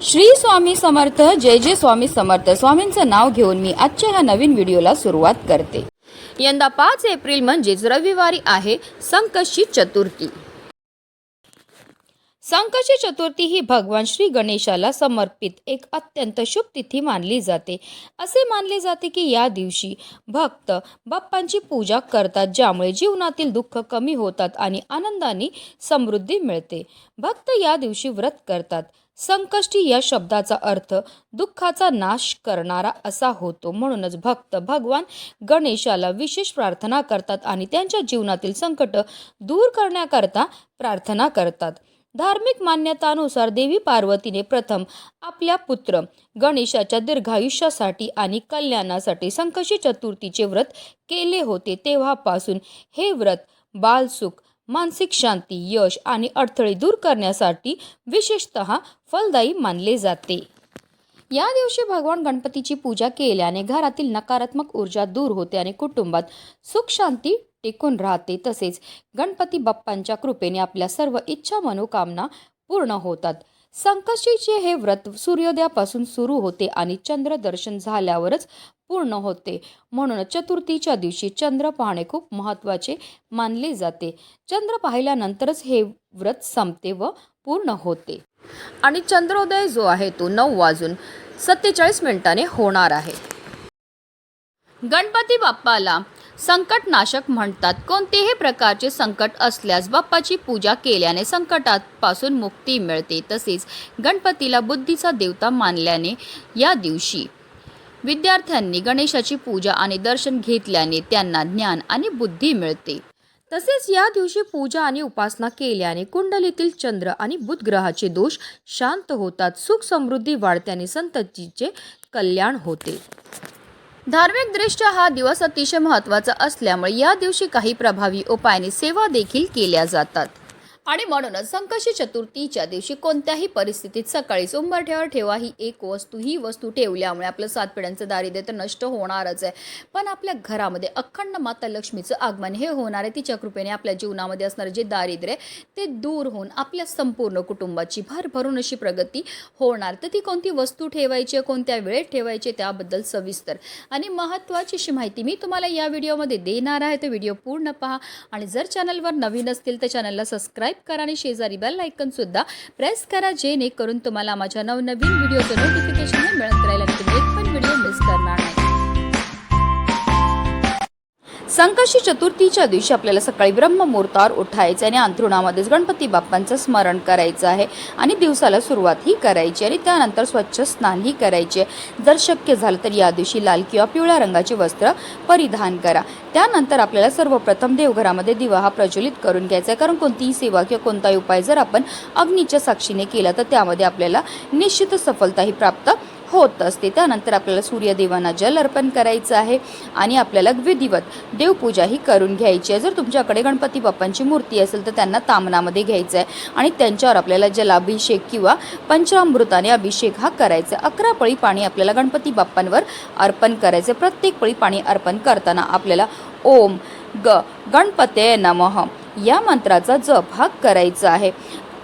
श्री स्वामी समर्थ. जय जय स्वामी समर्थ. स्वामींचं नाव घेऊन मी आजच्या ह्या नवीन व्हिडिओला सुरुवात करते. यंदा 5 एप्रिल म्हणजेच रविवारी आहे संकष्टी चतुर्थी. संकष्टी चतुर्थी ही भगवान श्री गणेशाला समर्पित एक अत्यंत शुभ तिथी मानली जाते. असे मानले जाते की या दिवशी भक्त बाप्पांची पूजा करतात, ज्यामुळे जीवनातील दुःख कमी होतात आणि आनंदाने समृद्धी मिळते. भक्त या दिवशी व्रत करतात. संकष्टी या शब्दाचा अर्थ दुःखाचा नाश करणारा असा होतो. म्हणूनच भक्त भगवान गणेशाला विशेष प्रार्थना करतात आणि त्यांच्या जीवनातील संकट दूर करण्याकरता प्रार्थना करतात. धार्मिक मान्यतानुसार देवी पार्वतीने प्रथम आपल्या पुत्र गणेशाच्या दीर्घायुष्यासाठी आणि कल्याणासाठी संकष्टी चतुर्थीचे व्रत केले होते. तेव्हापासून हे व्रत बालसुख, मानसिक शांती, यश आणि अडथळे दूर करण्यासाठी विशेषतः फलदायी मानले जाते. या दिवशी भगवान गणपतीची पूजा केल्याने घरातील नकारात्मक ऊर्जा दूर होते आणि कुटुंबात सुख शांती टिकून राहते. तसेच गणपती बाप्पांच्या कृपेने आपल्या सर्व इच्छा मनोकामना पूर्ण होतात. संकष्टीचे हे व्रत सूर्योदयापासून सुरू होते आणि चंद्र दर्शन झाल्यावरच पूर्ण होते. म्हणून चतुर्थीच्या दिवशी चंद्र पाहणे खूप महत्त्वाचे मानले जाते. चंद्र पाहिल्यानंतरच हे व्रत संपते व पूर्ण होते. आणि चंद्रोदय जो आहे तो 9:47 होणार आहे. गणपती बाप्पाला संकटनाशक म्हणतात. कोणतेही प्रकारचे संकट असल्यास बाप्पाची पूजा केल्याने संकटापासून मुक्ती मिळते. तसेच गणपतीला बुद्धीचा देवता मानल्याने या दिवशी विद्यार्थ्यांनी गणेशाची पूजा आणि दर्शन घेतल्याने त्यांना ज्ञान आणि बुद्धी मिळते. तसेच या दिवशी पूजा आणि उपासना केल्याने कुंडलीतील चंद्र आणि बुध ग्रहाचे दोष शांत होतात. सुख समृद्धी वाढते आणि संततीचे कल्याण होते. धार्मिकदृष्ट्या हा दिवस अतिशय महत्त्वाचा असल्यामुळे या दिवशी काही प्रभावी उपायांनी सेवा देखील केल्या जातात. आणि म्हणूनच संकष्टी चतुर्थीच्या दिवशी कोणत्याही परिस्थितीत सकाळीच उंबरठ्यावर ठेवा ही वस्तू ठेवल्यामुळे आपलं 7 पिढ्यांचं दारिद्र्य तर नष्ट होणारच आहे, पण आपल्या घरामध्ये अखंड माता लक्ष्मीचं आगमन हे होणार आहे. तिच्या कृपेने आपल्या जीवनामध्ये असणारे जे दारिद्र्य ते दूर होऊन आपल्या संपूर्ण कुटुंबाची भरभरून अशी प्रगती होणार. तर ती कोणती वस्तू ठेवायची, कोणत्या वेळेत ठेवायची, त्याबद्दल सविस्तर आणि महत्त्वाची अशी माहिती मी तुम्हाला या व्हिडिओमध्ये देणार आहे. तर व्हिडिओ पूर्ण पहा आणि जर चॅनलवर नवीन असतील तर चॅनलला सबस्क्राईब करा आणि शेजारी बेल आयकॉन सुद्धा प्रेस करा, जेणेकरून तुम्हाला माझ्या नवनवीन व्हिडिओचं नोटिफिकेशन मिळत राहील आणि तुम्ही एक पण व्हिडिओ मिस करणार नाही. संकष्टी चतुर्थीच्या दिवशी आपल्याला सकाळी ब्रह्ममुहूर्तावर उठायचं आणि अंथरुणामध्येच गणपती बाप्पांचं स्मरण करायचं आहे आणि दिवसाला सुरुवात ही करायची आणि त्यानंतर स्वच्छ स्नानही करायचे. जर शक्य झालं तर या दिवशी लाल किंवा पिवळ्या रंगाचे वस्त्र परिधान करा. त्यानंतर आपल्याला सर्वप्रथम देवघरामध्ये दिवा हा प्रज्वलित करून घ्यायचा आहे, कारण कोणतीही सेवा किंवा कोणताही उपाय जर आपण अग्नीच्या साक्षीने केला तर त्यामध्ये आपल्याला निश्चित सफलताही प्राप्त होत असते. त्यानंतर आपल्याला सूर्यदेवांना जल अर्पण करायचं आहे आणि आपल्याला विधिवत देवपूजाही करून घ्यायची आहे. जर तुमच्याकडे गणपती बाप्पांची मूर्ती असेल तर त्यांना तामनामध्ये घ्यायचं आहे आणि त्यांच्यावर आपल्याला जलाभिषेक किंवा पंचामृताने अभिषेक हा करायचा आहे. 11 पळी पाणी आपल्याला गणपती बाप्पांवर अर्पण करायचे. प्रत्येक पळी पाणी अर्पण करताना आपल्याला ओम गणपते नमः या मंत्राचा जप हा करायचा आहे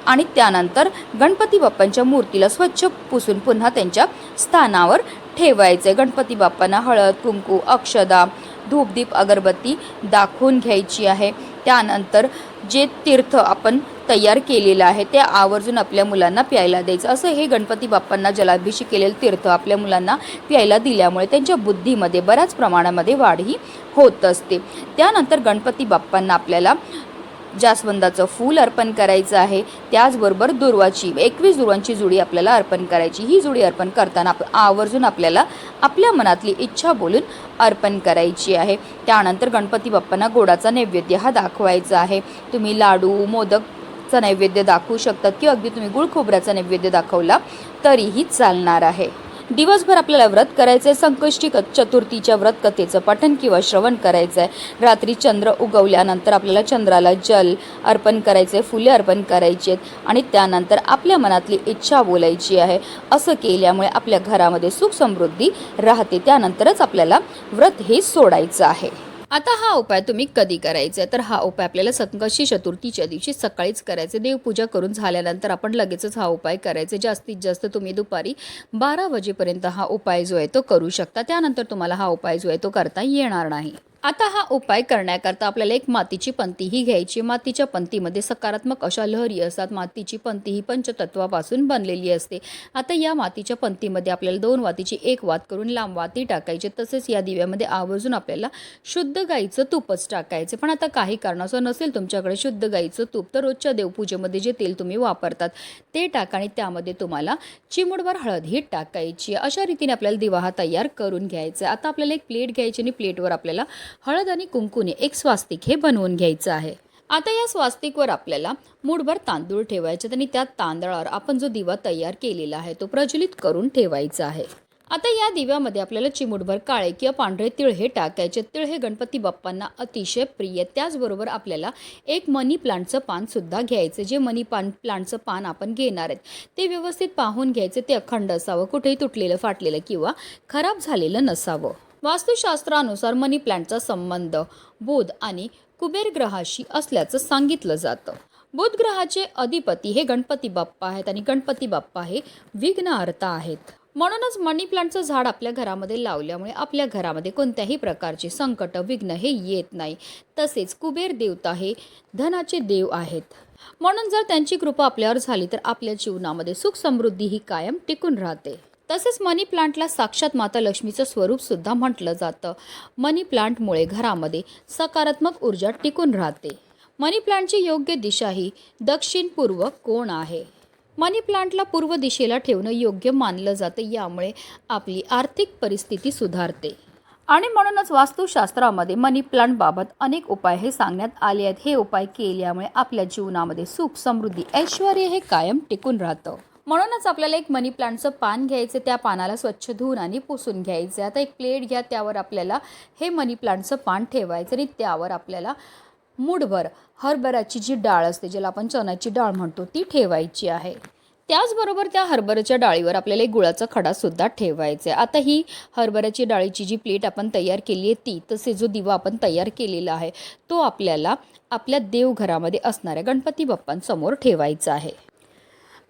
आणि त्यानंतर गणपती बाप्पांच्या मूर्तीला स्वच्छ पुसून पुन्हा त्यांच्या स्थानावर ठेवायचे. गणपती बाप्पांना हळद, कुंकू, अक्षदा, धूपदीप, अगरबत्ती दाखवून घ्यायची आहे. त्यानंतर जे तीर्थ आपण तयार केलेलं आहे ते आवर्जून आपल्या मुलांना प्यायला द्यायचं. असं हे गणपती बाप्पांना जलाभिषेक केलेलं तीर्थ आपल्या मुलांना प्यायला दिल्यामुळे त्यांच्या बुद्धीमध्ये बऱ्याच प्रमाणामध्ये वाढही होत असते. त्यानंतर गणपती बाप्पांना आपल्याला जास्वंदाचं फूल अर्पण करायचं आहे. त्याचबरोबर 21 दुर्वांची जुडी आपल्याला अर्पण करायची. ही जुडी अर्पण करताना आवर्जून आपल्याला आपल्या मनातली इच्छा बोलून अर्पण करायची आहे. त्यानंतर गणपती बाप्पांना गोडाचा नैवेद्य हा दाखवायचा आहे. तुम्ही लाडू, मोदकचा नैवेद्य दाखवू शकतात किंवा अगदी तुम्ही गुळ खोबऱ्याचा नैवेद्य दाखवला तरीही चालणार आहे. दिवसभर आपल्याला व्रत करायचं आहे. संकष्टी चतुर्थीच्या व्रत कथेचं पठण किंवा श्रवण करायचं आहे. रात्री चंद्र उगवल्यानंतर आपल्याला चंद्राला जल अर्पण करायचं आहे, फुले अर्पण करायची आहेत आणि त्यानंतर आपल्या मनातली इच्छा बोलायची आहे. असं केल्यामुळे आपल्या घरामध्ये सुख समृद्धी राहते. त्यानंतरच आपल्याला व्रत हे सोडायचं आहे. आता हा उपाय तुम्ही कधी करायचा आहे, तर हा उपाय आपल्याला संकष्टी चतुर्थीच्या दिवशी सकाळीच करायचे. देवपूजा करून झाल्यानंतर आपण लगेचच हा उपाय करायचे. जास्तीत जास्त तुम्ही दुपारी 12 वाजेपर्यंत हा उपाय जो आहे तो करू शकता. त्यानंतर तुम्हाला हा उपाय जो आहे तो करता येणार नाही. आता हा उपाय करण्याकरता आपल्याला एक मातीची पंतीही घ्यायची. मातीच्या पंतीमध्ये सकारात्मक अशा लहरी असतात. मातीची पंती ही पंचतत्वापासून बनलेली असते. आता या मातीच्या पंतीमध्ये आपल्याला 2 वातीची 1 वात करून लांब वाती टाकायचे. तसेच या दिव्यामध्ये आवर्जून आपल्याला शुद्ध गाईचं तूपच टाकायचं. पण आता काही कारणास्तव नसेल तुमच्याकडे शुद्ध गाईचं तूप, तर रोजच्या देवपूजेमध्ये जे तेल तुम्ही वापरतात ते टाका आणि त्यामध्ये तुम्हाला चिमूटभर हळद ही टाकायची. अशा रीतीने आपल्याला दिवा हा तयार करून घ्यायचा. आता आपल्याला एक प्लेट घ्यायची आणि प्लेटवर आपल्याला हळद आणि कुंकुने एक स्वास्तिक हे बनवून घ्यायचं आहे. आता या स्वास्तिकवर आपल्याला मूठभर तांदूळ ठेवायचे आणि त्या तांदळावर आपण जो दिवा तयार केलेला आहे तो प्रज्वलित करून ठेवायचा आहे. आता या दिव्यामध्ये आपल्याला चिमूटभर काळे किंवा पांढरे तिळ हे टाकायचे. तिळ हे गणपती बाप्पांना अतिशय प्रिय. त्याचबरोबर आपल्याला एक मनी प्लांटचं पान सुद्धा घ्यायचं. जे मनी प्लांटचं पान आपण घेणार आहेत ते व्यवस्थित पाहून घ्यायचे. ते अखंड असावं, कुठेही तुटलेलं फाटलेलं किंवा खराब झालेलं नसावं. वास्तुशास्त्रानुसार मनी प्लांटचा संबंध बुध आणि कुबेर ग्रहाशी असल्याचं सांगितलं जातं. बुध ग्रहाचे अधिपती हे गणपती बाप्पा आहेत आणि गणपती बाप्पा हे विघ्नहर्ता आहेत. म्हणूनच मनी प्लांटचं झाड आपल्या घरामध्ये लावल्यामुळे आपल्या घरामध्ये कोणत्याही प्रकारचे संकट विघ्न हे येत नाही. तसेच कुबेर देवता हे धनाचे देव आहेत. म्हणून जर त्यांची कृपा आपल्यावर झाली तर आपल्या जीवनामध्ये सुख समृद्धी ही कायम टिकून राहते. तसेच मनी प्लांटला साक्षात माता लक्ष्मीचं स्वरूप सुद्धा म्हटलं जातं. मनी प्लांटमुळे घरामध्ये सकारात्मक ऊर्जा टिकून राहते. मनी प्लांटची योग्य दिशा ही दक्षिण पूर्व कोण आहे. मनी प्लांटला पूर्व दिशेला ठेवणं योग्य मानलं जातं. यामुळे आपली आर्थिक परिस्थिती सुधारते आणि म्हणूनच वास्तुशास्त्रामध्ये मनी प्लांटबाबत अनेक उपाय हे सांगण्यात आले आहेत. हे उपाय केल्यामुळे आपल्या जीवनामध्ये सुख समृद्धी ऐश्वर हे कायम टिकून राहतं. म्हणूनच आपल्याला एक मनी प्लांटचं पान घ्यायचं. त्या पानाला स्वच्छ धुवून आणि पुसून घ्यायचं. आता एक प्लेट घ्या, त्यावर आपल्याला हे मनी प्लांटचं पान ठेवायचं आणि त्यावर आपल्याला मूठभर हरभऱ्याची जी डाळ असते, ज्याला आपण चण्याची डाळ म्हणतो, ती ठेवायची आहे. त्याचबरोबर त्या हरभऱ्याच्या डाळीवर आपल्याला एक गुळाचा खडा सुद्धा ठेवायचा आहे. आता ही हरभऱ्याची डाळीची जी प्लेट आपण तयार केली आहे ती, तसे जो दिवा आपण तयार केलेला आहे तो आपल्याला आपल्या देवघरामध्ये असणाऱ्या गणपती बाप्पांसमोर ठेवायचा आहे.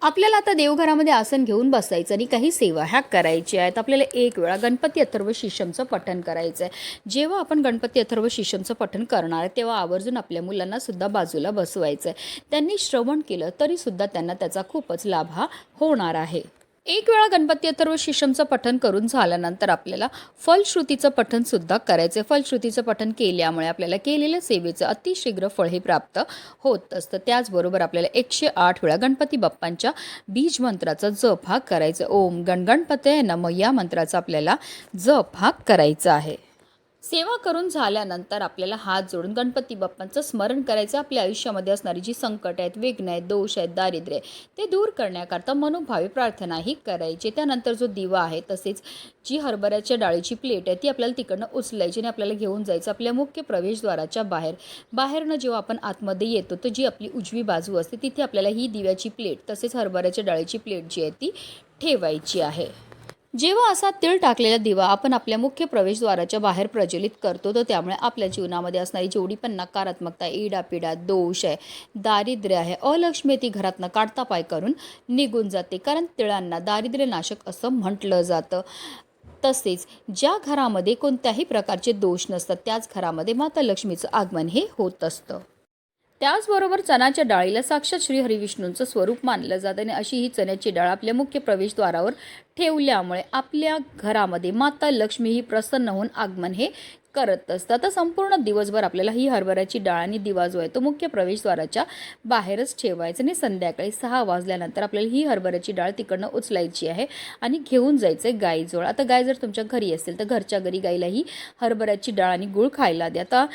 आपल्याला आता देवघरामध्ये आसन घेऊन बसायचं आणि काही सेवा ह्या करायच्या आहेत. आपल्याला एक वेळा गणपती अथर्व शीर्षमचं पठण करायचं आहे. जेव्हा आपण गणपती अथर्व शीर्षमचं पठण करणार आहे तेव्हा आवर्जून आपल्या मुलांना सुद्धा बाजूला बसवायचं आहे. त्यांनी श्रवण केलं तरी सुद्धा त्यांना त्याचा खूपच लाभ हा होणार आहे. एक वेळा गणपती अथर्व शीर्षमचं पठण करून झाल्यानंतर आपल्याला फलश्रुतीचं पठण सुद्धा करायचं. फलश्रुतीचं पठण केल्यामुळे आपल्याला केलेल्या सेवेचं अतिशीघ्र फळ हे प्राप्त होत असतं. त्याचबरोबर आपल्याला 108 वेळा गणपती बाप्पांच्या बीज मंत्राचा जप हा करायचा. ओम गणगणपतये नमः या मंत्राचा आपल्याला जप हा करायचा आहे. सेवा करून झाल्यानंतर आपल्याला हात जोडून गणपती बाप्पांचं स्मरण करायचं. आपल्या आयुष्यामध्ये असणारी जी संकट आहेत, विघ्न आहेत, दोष आहेत, दारिद्र्य ते दूर करण्याकरता मनोभावी प्रार्थनाही करायची. त्यानंतर जो दिवा आहे तसेच जी हरभऱ्याच्या डाळीची प्लेट आहे ती आपल्याला तिकडनं उचलायची आणि आपल्याला घेऊन जायचं आपल्या मुख्य प्रवेशद्वाराच्या बाहेरनं जेव्हा आपण आतमध्ये येतो तर जी आपली उजवी बाजू असते तिथे आपल्याला ही दिव्याची प्लेट तसेच हरभऱ्याच्या डाळीची प्लेट जी आहे ती ठेवायची आहे. जेव्हा असा तीळ टाकलेला दिवा आपण आपल्या मुख्य प्रवेशद्वाराच्या बाहेर प्रज्वलित करतो तर त्यामुळे आपल्या जीवनामध्ये असणारी जेवढी पण नकारात्मकता, इडापिडा, दोष आहे, दारिद्र्य आहे, अलक्ष्मी ती घरातनं काढता पाय करून निघून जाते. कारण तिळांना दारिद्र्यनाशक असं म्हटलं जातं. तसेच ज्या घरामध्ये कोणत्याही प्रकारचे दोष नसतात त्याच घरामध्ये माता लक्ष्मीचं आगमन हे होत असतं. त्याचबरोबर चण्याच्या डाळीला साक्षात श्री हरिविष्णूंचं स्वरूप मानलं जातं आणि अशी ही चण्याची डाळ आपल्या मुख्य प्रवेशद्वारावर ठेवल्यामुळे आपल्या घरामध्ये माता लक्ष्मी ही प्रसन्न होऊन आगमन हे करत असतात. तर संपूर्ण दिवसभर आपल्याला ही हरभऱ्याची डाळ आणि दिवा जो आहे तो मुख्य प्रवेशद्वाराच्या बाहेरच ठेवायचं आणि संध्याकाळी 6 वाजल्यानंतर आपल्याला ही हरभऱ्याची डाळ तिकडनं उचलायची आहे आणि घेऊन जायचं आहे गाईजवळ. आता गाय जर तुमच्या घरी असेल तर घरच्या घरी गाईला ही हरभऱ्याची डाळ आणि गूळ खायला द्या. आता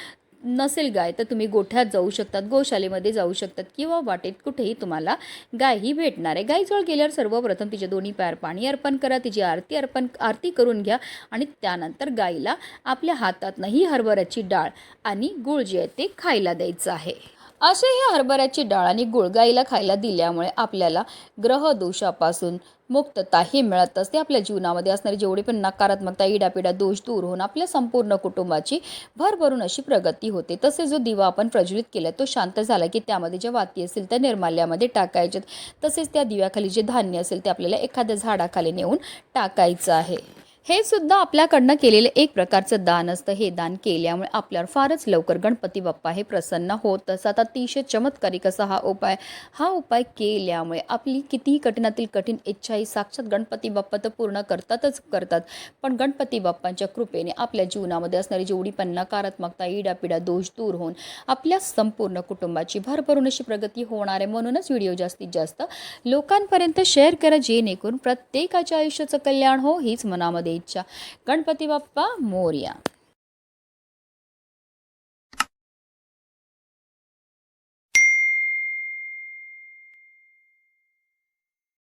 नसेल गाय तर तुम्ही गोठ्यात जाऊ शकतात, गोशालेमध्ये जाऊ शकतात किंवा वाटेत कुठेही तुम्हाला गाय ही भेटणार आहे. गायीजवळ गेल्यावर सर्वप्रथम तिच्या दोन्ही पायावर पाणी अर्पण करा, तिची आरती करून घ्या आणि त्यानंतर गायीला आपल्या हातातनं ही हरभऱ्याची डाळ आणि गूळ जे आहे ते खायला द्यायचं आहे. असे हे हरभऱ्याची डाळ आणि गुळ गाईला खायला दिल्यामुळे आपल्याला ग्रह दोषापासून मुक्तताही मिळत असते. आपल्या जीवनामध्ये असणारी जेवढी पण नकारात्मकता, इडापिडा, दोष दूर होऊन आपल्या संपूर्ण कुटुंबाची भरभरून अशी प्रगती होते. तसे जो दिवा आपण प्रज्वलित केला तो शांत झाला की त्यामध्ये ज्या वाती असतील त्या निर्माल्यामध्ये टाकायच्यात. तसेच त्या दिव्याखाली जे धान्य असेल ते आपल्याला एखाद्या झाडाखाली नेऊन टाकायचं आहे. हे सुद्धा आपल्याकडनं केलेलं एक प्रकारचं दान असतं. हे दान केल्यामुळे आपल्यावर फारच लवकर गणपती बाप्पा हे प्रसन्न होत असतात. अतिशय चमत्कारिक असा हा उपाय केल्यामुळे आपली कितीही कठीणातील कठीण इच्छा ही साक्षात गणपती बाप्पा तर पूर्ण करतातच करतात. पण गणपती बाप्पांच्या कृपेने आपल्या जीवनामध्ये असणारी जेवढी पण नकारात्मकता, इडापिडा, दोष दूर होऊन आपल्या संपूर्ण कुटुंबाची भरभरून अशी प्रगती होणार आहे. म्हणूनच व्हिडिओ जास्तीत जास्त लोकांपर्यंत शेअर करा, जेणेकरून प्रत्येकाच्या आयुष्याचं कल्याण हो हीच मनामध्ये इच्छा. गणपती बाप्पा मोरया.